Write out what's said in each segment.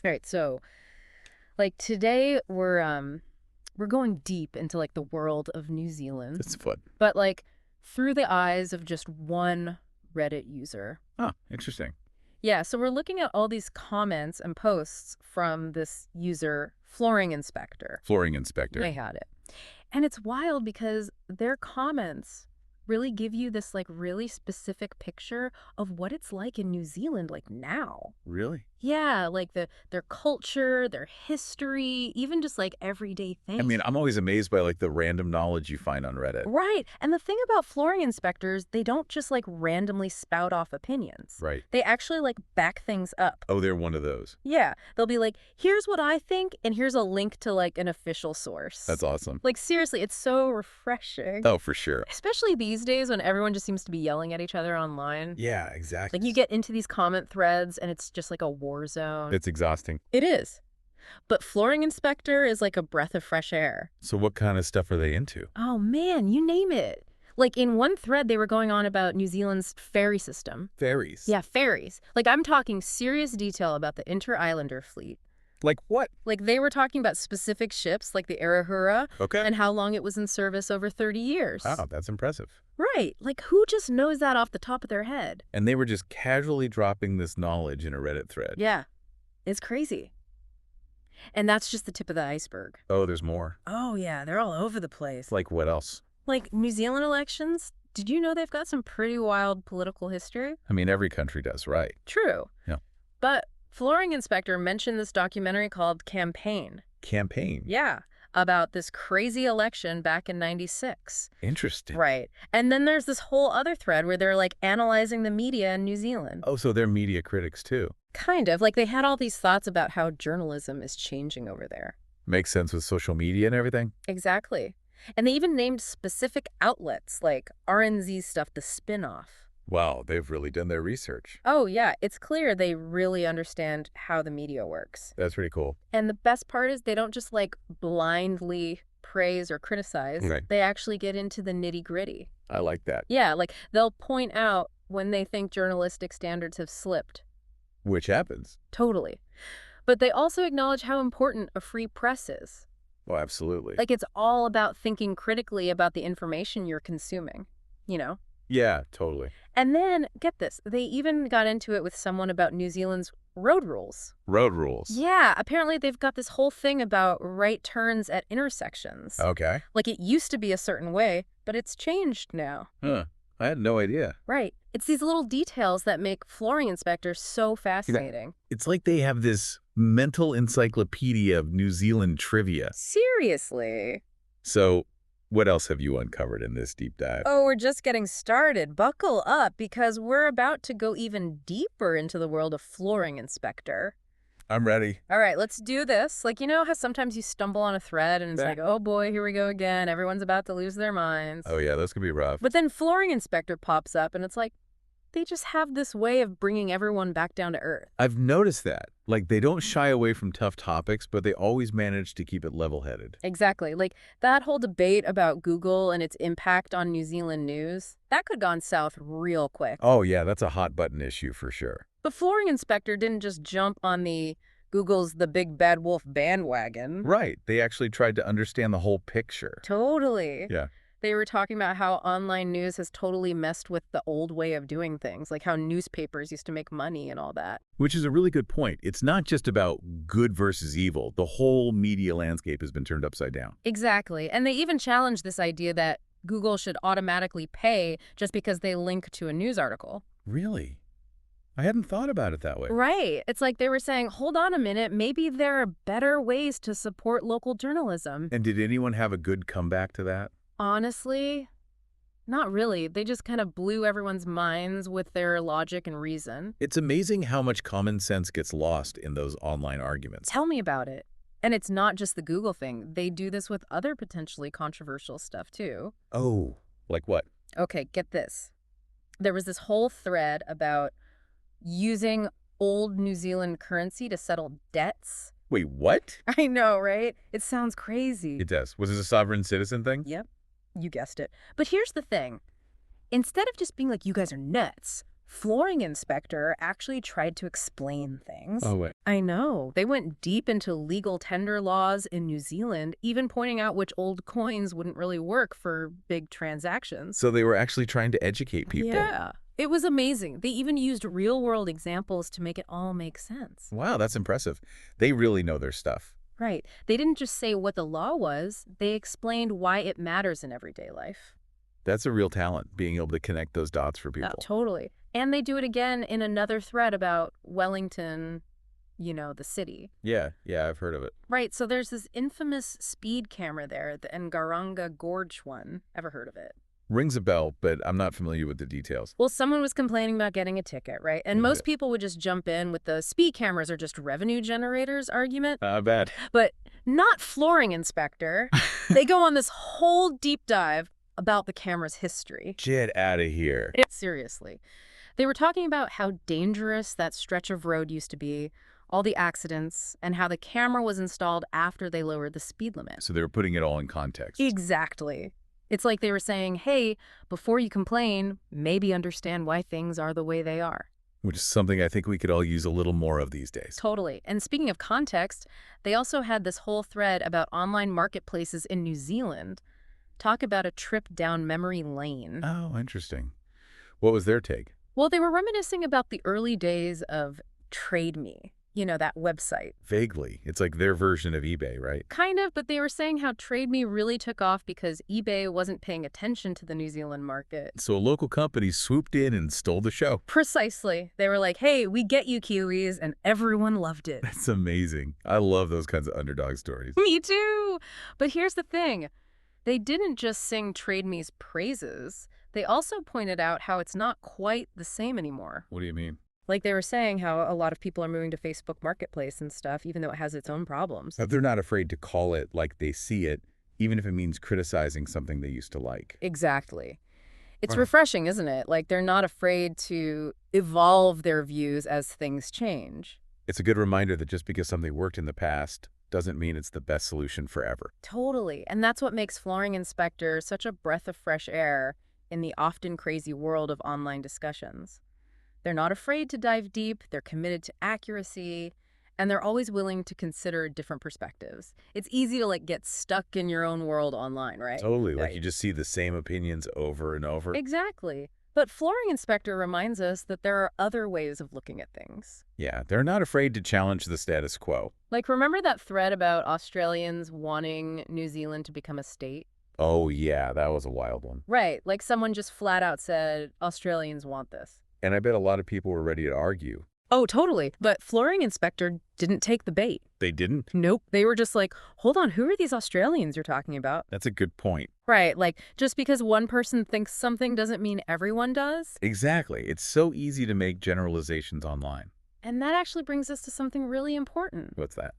All right, so like today we're going deep into like the world of New Zealand, That's fun. but like through the eyes of just one Reddit user. Oh, interesting. Yeah, so we're looking at all these comments and posts from this user, Flooring Inspector. Flooring inspector. They had it. And it's wild because their comments really give you this like really specific picture of what it's like in New Zealand like now. Really? Yeah, like their culture, their history, even just like everyday I things. mean, I'm always amazed by like the random knowledge you find on Reddit. Right. And the thing about flooring inspectors, they don't just like randomly spout off opinions. Right. They actually like back things up. Oh, they're one of those. Yeah. They'll be like, here's what I think, and here's a link to like an official source. That's awesome. Like, seriously, it's so refreshing. Oh, for sure. Especially these days when everyone just seems to be yelling at each other online. Yeah, exactly. Like, you get into these comment threads, and it's just like a war zone. It's exhausting. It is. But Flooring Inspector is like a breath of fresh air. So what kind of stuff are they into? Oh, man, you name it. Like, in one thread, they were going on about New Zealand's ferry system. Ferries. Yeah, ferries. Like, I'm talking serious detail about the Inter-Islander fleet. Like what? Like, they were talking about specific ships, like the Arahura, Okay. and how long it was in service over 30 years. Wow, that's impressive. Right. Like, who just knows that off the top of their head? And they were just casually dropping this knowledge in a Reddit thread. Yeah. It's crazy. And that's just the tip of the iceberg. Oh, there's more. Oh, yeah. They're all over the place. Like what else? Like, New Zealand elections, did you know they've got some pretty wild political history? I mean, every country does, right? True. Yeah. But Flooring Inspector mentioned this documentary called Campaign. Campaign. Yeah. About this crazy election back in '96. Interesting. Right. And then there's this whole other thread where they're like analyzing the media in New Zealand. Oh, so they're media critics too. Kind of. Like they had all these thoughts about how journalism is changing over there. Makes sense with social media and everything. Exactly. And they even named specific outlets like RNZ Stuff, the spin-off. Wow, they've really done their research. Oh, yeah. It's clear they really understand how the media works. That's pretty cool. And the best part is they don't just like blindly praise or criticize. Right. They actually get into the nitty-gritty. I like that. Yeah, like they'll point out when they think journalistic standards have slipped. Which happens. Totally. But they also acknowledge how important a free press is. Oh, absolutely. Like it's all about thinking critically about the information you're consuming, you know? Yeah, totally. And then, get this, they even got into it with someone about New Zealand's road rules. Road rules. Yeah, apparently they've got this whole thing about right turns at intersections. Okay. Like it used to be a certain way, but it's changed now. Huh. I had no idea. Right. It's these little details that make Flooring Inspector so fascinating. It's like they have this mental encyclopedia of New Zealand trivia. Seriously. So, what else have you uncovered in this deep dive? Oh, we're just getting started. Buckle up because we're about to go even deeper into the world of Flooring Inspector. I'm ready. All right, let's do this. Like, you know how sometimes you stumble on a thread and it's Yeah. like, oh boy, here we go again. Everyone's about to lose their minds. Oh, yeah, those could be rough. But then Flooring Inspector pops up and it's like, they just have this way of bringing everyone back down to earth. I've noticed that. Like, they don't shy away from tough topics, but they always manage to keep it level-headed. Exactly. Like that whole debate about Google and its impact on New Zealand news, that could have gone south real quick. Oh, yeah, that's a hot-button issue for sure. But Flooring Inspector didn't just jump on the Google's the big bad wolf bandwagon. Right. They actually tried to understand the whole picture. Totally. Yeah. They were talking about how online news has totally messed with the old way of doing things, like how newspapers used to make money and all that. Which is a really good point. It's not just about good versus evil. The whole media landscape has been turned upside down. Exactly. And they even challenged this idea that Google should automatically pay just because they link to a news article. Really? I hadn't thought about it that way. Right. It's like they were saying, hold on a minute, maybe there are better ways to support local journalism. And did anyone have a good comeback to that? Honestly, not really. They just kind of blew everyone's minds with their logic and reason. It's amazing how much common sense gets lost in those online arguments. Tell me about it. And it's not just the Google thing. They do this with other potentially controversial stuff, too. Oh, like what? Okay, get this. There was this whole thread about using old New Zealand currency to settle debts. Wait, what? I know, right? It sounds crazy. It does. Was this a sovereign citizen thing? Yep, you guessed it. But here's the thing. Instead of just being like, you guys are nuts, Flooring Inspector actually tried to explain things. Oh, wait. I know. They went deep into legal tender laws in New Zealand, even pointing out which old coins wouldn't really work for big transactions. So they were actually trying to educate people. Yeah. It was amazing. They even used real-world examples to make it all make sense. Wow, that's impressive. They really know their stuff. Right. They didn't just say what the law was, they explained why it matters in everyday life. That's a real talent, being able to connect those dots for people. Totally. And they do it again in another thread about Wellington, the city. Yeah, I've heard of it. Right, so there's this infamous speed camera there, the Ngaranga Gorge one. Ever heard of it? Rings a bell, but I'm not familiar with the details. Well, someone was complaining about getting a ticket, right? And most people would just jump in with the speed cameras are just revenue generators argument. Bad. But not Flooring Inspector. They go on this whole deep dive about the camera's history. Get out of here. Seriously. They were talking about how dangerous that stretch of road used to be, all the accidents, and how the camera was installed after they lowered the speed limit. So they were putting it all in context. Exactly. It's like they were saying, hey, before you complain, maybe understand why things are the way they are. Which is something I think we could all use a little more of these days. Totally. And speaking of context, they also had this whole thread about online marketplaces in New Zealand. Talk about a trip down memory lane. Oh, interesting. What was their take? Well, they were reminiscing about the early days of Trade Me, that website. Vaguely. It's like their version of eBay, right? Kind of, but they were saying how Trade Me really took off because eBay wasn't paying attention to the New Zealand market. So a local company swooped in and stole the show. Precisely. They were like, hey, we get you, Kiwis, and everyone loved it. That's amazing. I love those kinds of underdog stories. Me too. But here's the thing. They didn't just sing Trade Me's praises. They also pointed out how it's not quite the same anymore. What do you mean? Like they were saying how a lot of people are moving to Facebook Marketplace and stuff, even though it has its own problems. They're not afraid to call it like they see it, even if it means criticizing something they used to like. Exactly. It's refreshing, isn't it? Like they're not afraid to evolve their views as things change. It's a good reminder that just because something worked in the past doesn't mean it's the best solution forever. Totally. And that's what makes Flooring Inspector such a breath of fresh air in the often crazy world of online discussions. They're not afraid to dive deep, they're committed to accuracy, and they're always willing to consider different perspectives. It's easy to get stuck in your own world online, right? Totally. Like you just see the same opinions over and over. Exactly. But Flooring Inspector reminds us that there are other ways of looking at things. Yeah, they're not afraid to challenge the status quo. Like, remember that thread about Australians wanting New Zealand to become a state? Oh, yeah, that was a wild one. Right, like someone just flat out said, Australians want this. And I bet a lot of people were ready to argue. Oh, totally. But Flooring Inspector didn't take the bait. They didn't? Nope. They were just like, hold on, who are these Australians you're talking about? That's a good point. Right, like just because one person thinks something doesn't mean everyone does. Exactly. It's so easy to make generalizations online. And that actually brings us to something really important. What's that?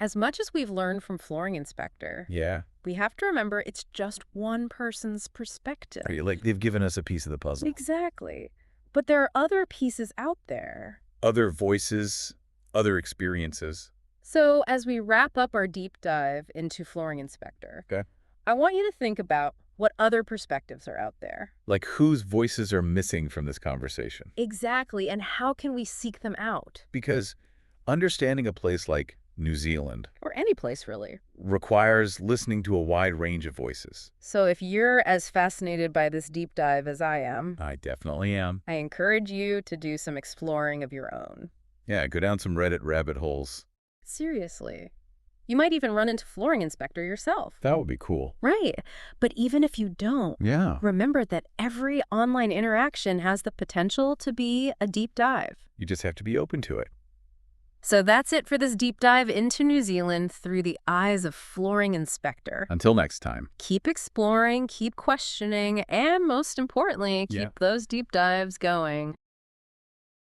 As much as we've learned from Flooring Inspector, Yeah. we have to remember it's just one person's perspective. Like they've given us a piece of the puzzle. Exactly. But there are other pieces out there. Other voices, other experiences. So as we wrap up our deep dive into Flooring Inspector, Okay. I want you to think about what other perspectives are out there. Like whose voices are missing from this conversation. Exactly, and how can we seek them out? Because understanding a place like New Zealand Or any place, really. requires listening to a wide range of voices. So if you're as fascinated by this deep dive as I am, I definitely am. I encourage you to do some exploring of your own. Yeah, go down some Reddit rabbit holes. Seriously. You might even run into Flooring Inspector yourself. That would be cool. Right. But even if you don't, Yeah. remember that every online interaction has the potential to be a deep dive. You just have to be open to it. So that's it for this deep dive into New Zealand through the eyes of Flooring Inspector. Until next time. Keep exploring, keep questioning, and most importantly, keep those deep dives going.